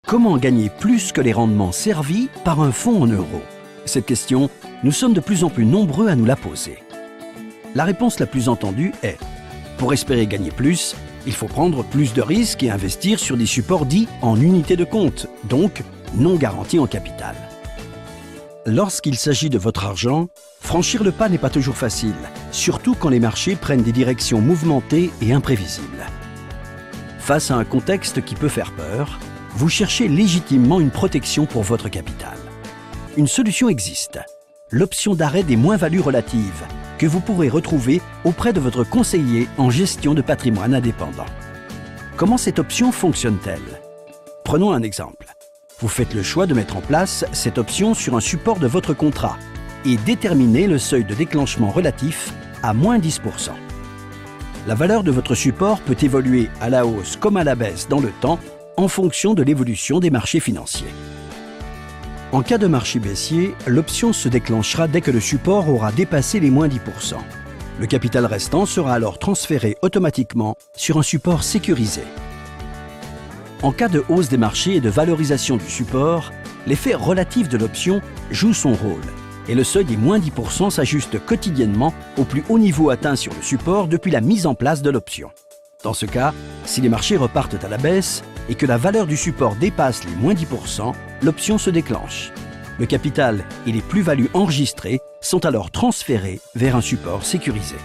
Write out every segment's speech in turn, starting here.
Comment gagner plus que les rendements servis par un fonds en euros? Cette question, nous sommes de plus en plus nombreux à nous la poser. La réponse la plus entendue est « Pour espérer gagner plus, il faut prendre plus de risques et investir sur des supports dits en unités de compte, donc non garantis en capital. » Lorsqu'il s'agit de votre argent, franchir le pas n'est pas toujours facile, surtout quand les marchés prennent des directions mouvementées et imprévisibles. Face à un contexte qui peut faire peur, vous cherchez légitimement une protection pour votre capital. Une solution existe, l'option d'arrêt des moins-values relatives, que vous pourrez retrouver auprès de votre conseiller en gestion de patrimoine indépendant. Comment cette option fonctionne-t-elle? Prenons un exemple. Vous faites le choix de mettre en place cette option sur un support de votre contrat et déterminez le seuil de déclenchement relatif à moins 10%. La valeur de votre support peut évoluer à la hausse comme à la baisse dans le temps en fonction de l'évolution des marchés financiers. En cas de marché baissier, l'option se déclenchera dès que le support aura dépassé les moins 10%. Le capital restant sera alors transféré automatiquement sur un support sécurisé. En cas de hausse des marchés et de valorisation du support, l'effet relatif de l'option joue son rôle et le seuil des moins 10% s'ajuste quotidiennement au plus haut niveau atteint sur le support depuis la mise en place de l'option. Dans ce cas, si les marchés repartent à la baisse et que la valeur du support dépasse les moins 10%, l'option se déclenche. Le capital et les plus-values enregistrées sont alors transférés vers un support sécurisé.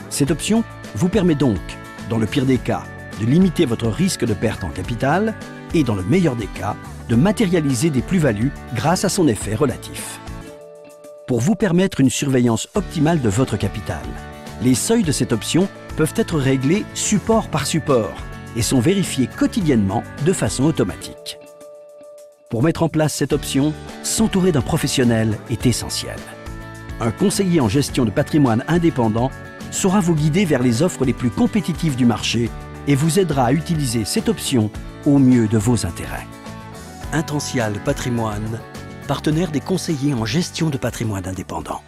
Cette option vous permet donc, dans le pire des cas, de limiter votre risque de perte en capital et, dans le meilleur des cas, de matérialiser des plus-values grâce à son effet relatif. Pour vous permettre une surveillance optimale de votre capital, les seuils de cette option peuvent être réglés support par support et sont vérifiés quotidiennement de façon automatique. Pour mettre en place cette option, s'entourer d'un professionnel est essentiel. Un conseiller en gestion de patrimoine indépendant saura vous guider vers les offres les plus compétitives du marché et vous aidera à utiliser cette option au mieux de vos intérêts. Intensial Patrimoine, partenaire des conseillers en gestion de patrimoine indépendant.